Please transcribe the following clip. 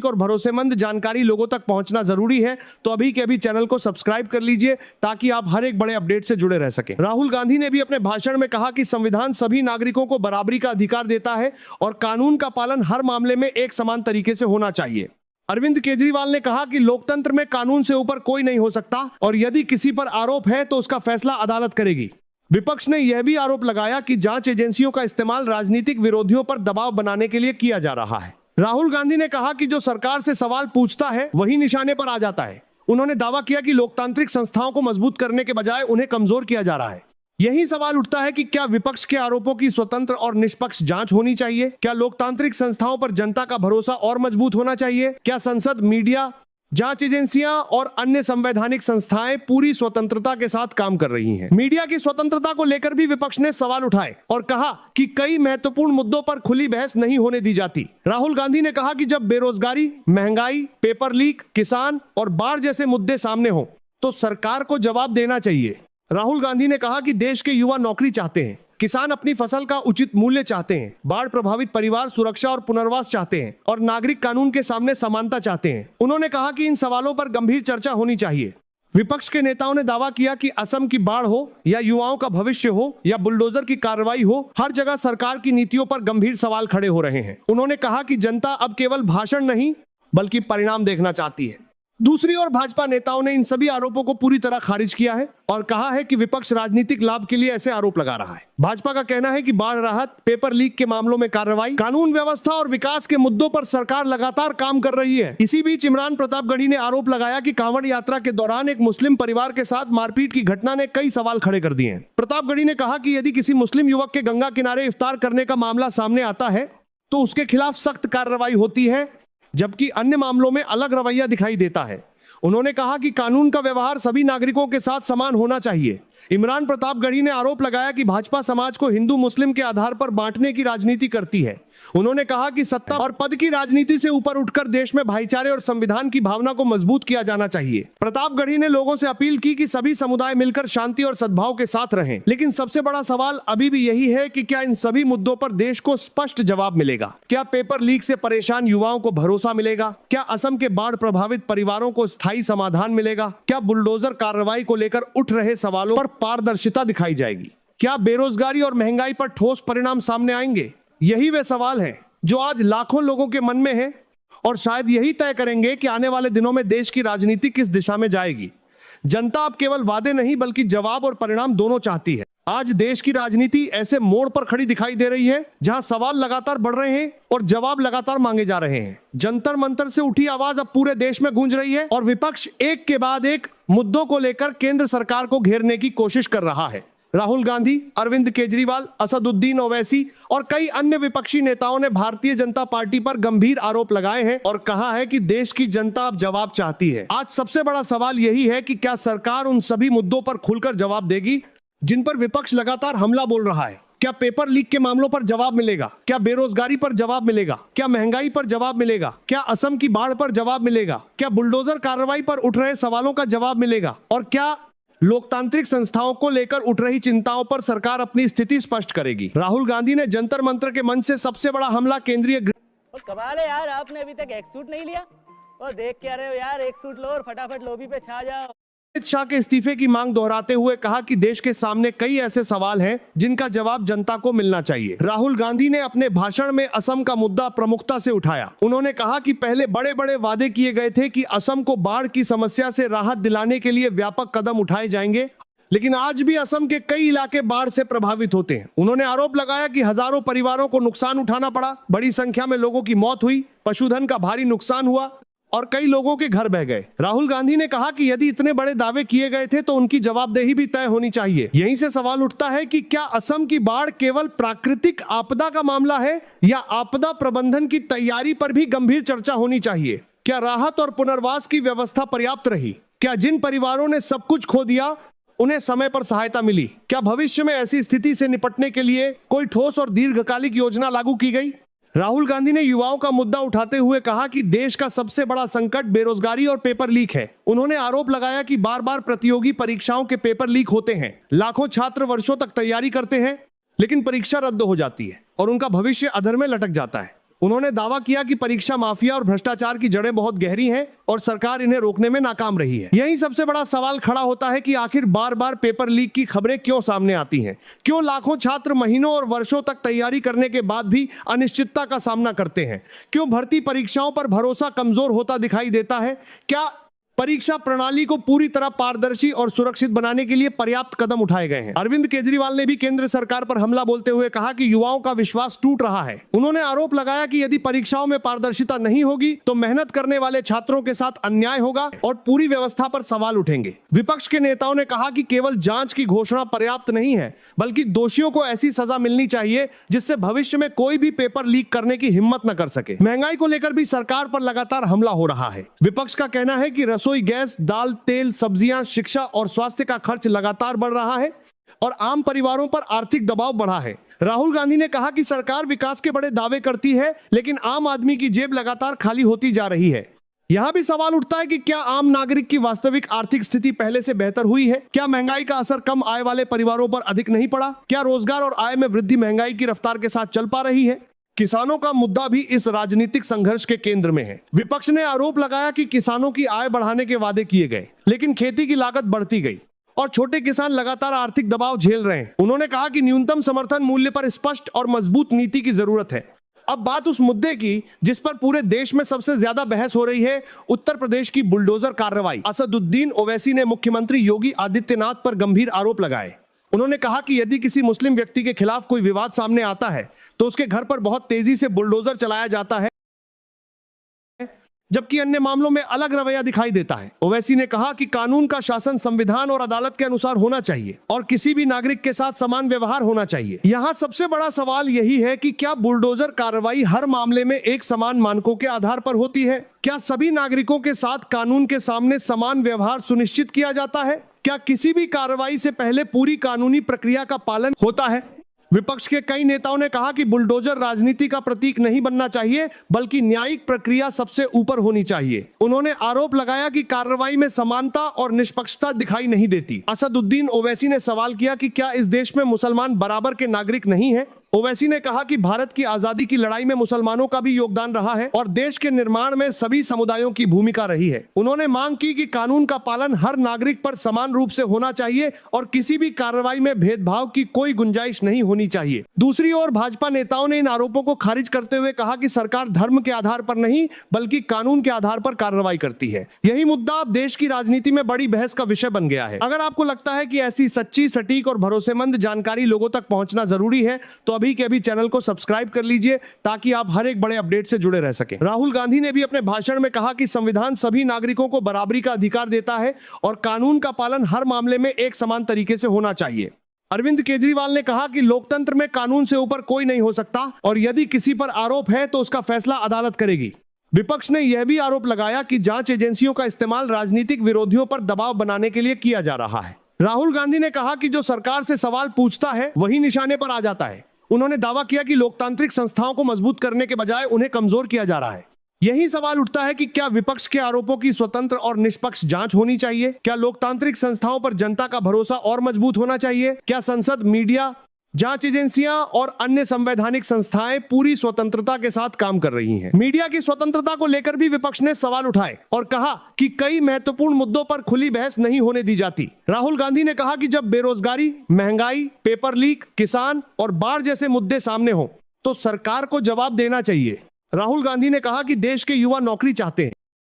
और भरोसेमंद जानकारी लोगों तक पहुंचना जरूरी है, तो अभी के अभी चैनल को सब्सक्राइब कर लीजिए ताकि आप हर एक बड़े अपडेट से जुड़े रह सकें। राहुल गांधी ने भी अपने भाषण में कहा कि संविधान सभी नागरिकों को बराबरी का अधिकार देता है और कानून का पालन हर मामले में एक समान तरीके से होना चाहिए। अरविंद केजरीवाल ने कहा कि लोकतंत्र में कानून से ऊपर कोई नहीं हो सकता और यदि किसी पर आरोप है तो उसका फैसला अदालत करेगी। विपक्ष ने यह भी आरोप लगाया कि जांच एजेंसियों का इस्तेमाल राजनीतिक विरोधियों पर दबाव बनाने के लिए किया जा रहा है। राहुल गांधी ने कहा कि जो सरकार से सवाल पूछता है वही निशाने पर आ जाता है। उन्होंने दावा किया कि लोकतांत्रिक संस्थाओं को मजबूत करने के बजाय उन्हें कमजोर किया जा रहा है। यही सवाल उठता है कि क्या विपक्ष के आरोपों की स्वतंत्र और निष्पक्ष जांच होनी चाहिए? क्या लोकतांत्रिक संस्थाओं पर जनता का भरोसा और मजबूत होना चाहिए? क्या संसद, मीडिया, जांच एजेंसियां और अन्य संवैधानिक संस्थाएं पूरी स्वतंत्रता के साथ काम कर रही हैं? मीडिया की स्वतंत्रता को लेकर भी विपक्ष ने सवाल उठाए और कहा कि कई महत्वपूर्ण मुद्दों पर खुली बहस नहीं होने दी जाती। राहुल गांधी ने कहा कि जब बेरोजगारी, महंगाई, पेपर लीक, किसान और बाढ़ जैसे मुद्दे सामने हो तो सरकार को जवाब देना चाहिए। राहुल गांधी ने कहा कि देश के युवा नौकरी चाहते हैं, किसान अपनी फसल का उचित मूल्य चाहते हैं, बाढ़ प्रभावित परिवार सुरक्षा और पुनर्वास चाहते हैं और नागरिक कानून के सामने समानता चाहते हैं। उन्होंने कहा कि इन सवालों पर गंभीर चर्चा होनी चाहिए। विपक्ष के नेताओं ने दावा किया कि असम की बाढ़ हो या युवाओं का भविष्य हो या बुलडोजर की कार्रवाई हो, हर जगह सरकार की नीतियों पर गंभीर सवाल खड़े हो रहे हैं। उन्होंने कहा कि जनता अब केवल भाषण नहीं बल्कि परिणाम देखना चाहती है। दूसरी ओर भाजपा नेताओं ने इन सभी आरोपों को पूरी तरह खारिज किया है और कहा है कि विपक्ष राजनीतिक लाभ के लिए ऐसे आरोप लगा रहा है। भाजपा का कहना है कि बाढ़ राहत, पेपर लीक के मामलों में कार्रवाई, कानून व्यवस्था और विकास के मुद्दों पर सरकार लगातार काम कर रही है। इसी बीच इमरान प्रतापगढ़ी ने आरोप लगाया कि कांवड़ यात्रा के दौरान एक मुस्लिम परिवार के साथ मारपीट की घटना ने कई सवाल खड़े कर दिए हैं। प्रतापगढ़ी ने कहा कि यदि किसी मुस्लिम युवक के गंगा किनारे इफ्तार करने का मामला सामने आता है तो उसके खिलाफ सख्त कार्रवाई होती है, जबकि अन्य मामलों में अलग रवैया दिखाई देता है। उन्होंने कहा कि कानून का व्यवहार सभी नागरिकों के साथ समान होना चाहिए। इमरान प्रतापगढ़ी ने आरोप लगाया कि भाजपा समाज को हिंदू मुस्लिम के आधार पर बांटने की राजनीति करती है। उन्होंने कहा कि सत्ता और पद की राजनीति से ऊपर उठकर देश में भाईचारे और संविधान की भावना को मजबूत किया जाना चाहिए। प्रतापगढ़ी ने लोगों से अपील की कि सभी समुदाय मिलकर शांति और सद्भाव के साथ रहें। लेकिन सबसे बड़ा सवाल अभी भी यही है कि क्या इन सभी मुद्दों पर देश को स्पष्ट जवाब मिलेगा? क्या पेपर लीक से परेशान युवाओं को भरोसा मिलेगा? क्या असम के बाढ़ प्रभावित परिवारों को स्थायी समाधान मिलेगा? क्या बुलडोजर कार्रवाई को लेकर उठ रहे सवालों पर पारदर्शिता दिखाई जाएगी? क्या बेरोजगारी और महंगाई पर ठोस परिणाम सामने आएंगे? यही वे सवाल हैं जो आज लाखों लोगों के मन में हैं और शायद यही तय करेंगे कि आने वाले दिनों में देश की राजनीति किस दिशा में जाएगी। जनता अब केवल वादे नहीं बल्कि जवाब और परिणाम दोनों चाहती है। आज देश की राजनीति ऐसे मोड़ पर खड़ी दिखाई दे रही है जहां सवाल लगातार बढ़ रहे हैं और जवाब लगातार मांगे जा रहे हैं। जंतर मंतर से उठी आवाज अब पूरे देश में गूंज रही है और विपक्ष एक के बाद एक मुद्दों को लेकर केंद्र सरकार को घेरने की कोशिश कर रहा है। राहुल गांधी, अरविंद केजरीवाल, असदुद्दीन ओवैसी और कई अन्य विपक्षी नेताओं ने भारतीय जनता पार्टी पर गंभीर आरोप लगाए हैं और कहा है कि देश की जनता अब जवाब चाहती है। आज सबसे बड़ा सवाल यही है कि क्या सरकार उन सभी मुद्दों पर खुलकर जवाब देगी जिन पर विपक्ष लगातार हमला बोल रहा है? क्या पेपर लीक के मामलों पर जवाब मिलेगा? क्या बेरोजगारी पर जवाब मिलेगा? क्या महंगाई पर जवाब मिलेगा? क्या असम की बाढ़ पर जवाब मिलेगा? क्या बुलडोजर कार्रवाई पर उठ रहे सवालों का जवाब मिलेगा? और क्या लोकतांत्रिक संस्थाओं को लेकर उठ रही चिंताओं पर सरकार अपनी स्थिति स्पष्ट करेगी? राहुल गांधी ने जंतर मंतर के मंच से सबसे बड़ा हमला केंद्रीय कमाल है यार, आपने अभी तक एक सूट नहीं लिया और देख क्या रहे हो यार, एक सूट लो और फटाफट लॉबी पे छा जाओ। अमित शाह के इस्तीफे की मांग दोहराते हुए कहा कि देश के सामने कई ऐसे सवाल हैं जिनका जवाब जनता को मिलना चाहिए। राहुल गांधी ने अपने भाषण में असम का मुद्दा प्रमुखता से उठाया। उन्होंने कहा कि पहले बड़े बड़े वादे किए गए थे कि असम को बाढ़ की समस्या से राहत दिलाने के लिए व्यापक कदम उठाए जाएंगे, लेकिन आज भी असम के कई इलाके बाढ़ से प्रभावित होते हैं। उन्होंने आरोप लगाया कि हजारों परिवारों को नुकसान उठाना पड़ा, बड़ी संख्या में लोगों की मौत हुई, पशुधन का भारी नुकसान हुआ और कई लोगों के घर बह गए। राहुल गांधी ने कहा कि यदि इतने बड़े दावे किए गए थे तो उनकी जवाबदेही भी तय होनी चाहिए। यहीं से सवाल उठता है कि क्या असम की बाढ़ केवल प्राकृतिक आपदा का मामला है या आपदा प्रबंधन की तैयारी पर भी गंभीर चर्चा होनी चाहिए? क्या राहत और पुनर्वास की व्यवस्था पर्याप्त रही? क्या जिन परिवारों ने सब कुछ खो दिया उन्हें समय पर सहायता मिली? क्या भविष्य में ऐसी स्थिति से निपटने के लिए कोई ठोस और दीर्घकालिक योजना लागू की गई? राहुल गांधी ने युवाओं का मुद्दा उठाते हुए कहा कि देश का सबसे बड़ा संकट बेरोजगारी और पेपर लीक है। उन्होंने आरोप लगाया कि बार बार प्रतियोगी परीक्षाओं के पेपर लीक होते हैं। लाखों छात्र वर्षों तक तैयारी करते हैं लेकिन परीक्षा रद्द हो जाती है और उनका भविष्य अधर में लटक जाता है। उन्होंने दावा किया कि परीक्षा माफिया और भ्रष्टाचार की जड़ें बहुत गहरी हैं और सरकार इन्हें रोकने में नाकाम रही है। यही सबसे बड़ा सवाल खड़ा होता है कि आखिर बार बार पेपर लीक की खबरें क्यों सामने आती हैं? क्यों लाखों छात्र महीनों और वर्षों तक तैयारी करने के बाद भी अनिश्चितता का सामना करते हैं? क्यों भर्ती परीक्षाओं पर भरोसा कमजोर होता दिखाई देता है? क्या परीक्षा प्रणाली को पूरी तरह पारदर्शी और सुरक्षित बनाने के लिए पर्याप्त कदम उठाए गए हैं? अरविंद केजरीवाल ने भी केंद्र सरकार पर हमला बोलते हुए कहा कि युवाओं का विश्वास टूट रहा है। उन्होंने आरोप लगाया कि यदि परीक्षाओं में पारदर्शिता नहीं होगी तो मेहनत करने वाले छात्रों के साथ अन्याय होगा और पूरी व्यवस्था पर सवाल उठेंगे। विपक्ष के नेताओं ने कहा कि केवल जांच की घोषणा पर्याप्त नहीं है, बल्कि दोषियों को ऐसी सजा मिलनी चाहिए जिससे भविष्य में कोई भी पेपर लीक करने की हिम्मत न कर सके। महंगाई को लेकर भी सरकार पर लगातार हमला हो रहा है। विपक्ष का कहना है कि रसोई गैस, दाल, तेल, सब्जियां, शिक्षा और स्वास्थ्य का खर्च लगातार बढ़ रहा है और आम परिवारों पर आर्थिक दबाव बढ़ा है। राहुल गांधी ने कहा कि सरकार विकास के बड़े दावे करती है, लेकिन आम आदमी की जेब लगातार खाली होती जा रही है। यहां भी सवाल उठता है कि क्या आम नागरिक की वास्तविक आर्थिक स्थिति पहले से बेहतर हुई है? क्या महंगाई का असर कम आय वाले परिवारों पर अधिक नहीं पड़ा? क्या रोजगार और आय में वृद्धि महंगाई की रफ्तार के साथ चल पा रही है? किसानों का मुद्दा भी इस राजनीतिक संघर्ष के केंद्र में है। विपक्ष ने आरोप लगाया कि किसानों की आय बढ़ाने के वादे किए गए, लेकिन खेती की लागत बढ़ती गई और छोटे किसान लगातार आर्थिक दबाव झेल रहे हैं। उन्होंने कहा कि न्यूनतम समर्थन मूल्य पर स्पष्ट और मजबूत नीति की जरूरत है। अब बात उस मुद्दे की जिस पर पूरे देश में सबसे ज्यादा बहस हो रही है, उत्तर प्रदेश की बुलडोजर कार्रवाई। असदुद्दीन ओवैसी ने मुख्यमंत्री योगी आदित्यनाथ पर गंभीर आरोप लगाए। उन्होंने कहा कि यदि किसी मुस्लिम व्यक्ति के खिलाफ कोई विवाद सामने आता है तो उसके घर पर बहुत तेजी से बुलडोजर चलाया जाता है, जबकि अन्य मामलों में अलग रवैया दिखाई देता है। ओवैसी ने कहा कि कानून का शासन संविधान और अदालत के अनुसार होना चाहिए और किसी भी नागरिक के साथ समान व्यवहार होना चाहिए। यहाँ सबसे बड़ा सवाल यही है कि क्या बुलडोजर कार्रवाई हर मामले में एक समान मानकों के आधार पर होती है? क्या सभी नागरिकों के साथ कानून के सामने समान व्यवहार सुनिश्चित किया जाता है? क्या किसी भी कार्रवाई से पहले पूरी कानूनी प्रक्रिया का पालन होता है? विपक्ष के कई नेताओं ने कहा कि बुलडोजर राजनीति का प्रतीक नहीं बनना चाहिए, बल्कि न्यायिक प्रक्रिया सबसे ऊपर होनी चाहिए। उन्होंने आरोप लगाया कि कार्रवाई में समानता और निष्पक्षता दिखाई नहीं देती। असदुद्दीन ओवैसी ने सवाल किया कि क्या इस देश में मुसलमान बराबर के नागरिक नहीं हैं? ओवैसी ने कहा कि भारत की आजादी की लड़ाई में मुसलमानों का भी योगदान रहा है और देश के निर्माण में सभी समुदायों की भूमिका रही है। उन्होंने मांग की कि कानून का पालन हर नागरिक पर समान रूप से होना चाहिए और किसी भी कार्रवाई में भेदभाव की कोई गुंजाइश नहीं होनी चाहिए। दूसरी ओर भाजपा नेताओं ने इन आरोपों को खारिज करते हुए कहा कि सरकार धर्म के आधार पर नहीं बल्कि कानून के आधार पर कार्रवाई करती है। यही मुद्दा अब देश की राजनीति में बड़ी बहस का विषय बन गया है। अगर आपको लगता है कि ऐसी सच्ची, सटीक और भरोसेमंद जानकारी लोगों तक पहुंचना जरूरी है तो अभी के अभी चैनल को सब्सक्राइब कर लीजिए ताकि आप हर एक बड़े अपडेट से जुड़े रह सकें। राहुल गांधी ने भी अपने भाषण में कहा कि संविधान सभी नागरिकों को बराबरी का अधिकार देता है और कानून का पालन हर मामले में एक समान तरीके से होना चाहिए। अरविंद केजरीवाल ने कहा कि लोकतंत्र में कानून से ऊपर कोई नहीं हो सकता और यदि किसी पर आरोप है तो उसका फैसला अदालत करेगी। विपक्ष ने यह भी आरोप लगाया कि जांच एजेंसियों का इस्तेमाल राजनीतिक विरोधियों पर दबाव बनाने के लिए किया जा रहा है। राहुल गांधी ने कहा कि जो सरकार से सवाल पूछता है वही निशाने पर आ जाता है। उन्होंने दावा किया कि लोकतांत्रिक संस्थाओं को मजबूत करने के बजाय उन्हें कमजोर किया जा रहा है। यही सवाल उठता है कि क्या विपक्ष के आरोपों की स्वतंत्र और निष्पक्ष जांच होनी चाहिए? क्या लोकतांत्रिक संस्थाओं पर जनता का भरोसा और मजबूत होना चाहिए? क्या संसद, मीडिया, जांच एजेंसियां और अन्य संवैधानिक संस्थाएं पूरी स्वतंत्रता के साथ काम कर रही हैं? मीडिया की स्वतंत्रता को लेकर भी विपक्ष ने सवाल उठाए और कहा कि कई महत्वपूर्ण मुद्दों पर खुली बहस नहीं होने दी जाती। राहुल गांधी ने कहा कि जब बेरोजगारी, महंगाई, पेपर लीक, किसान और बाढ़ जैसे मुद्दे सामने हो तो सरकार को जवाब देना चाहिए। राहुल गांधी ने कहा कि देश के युवा नौकरी चाहते हैं,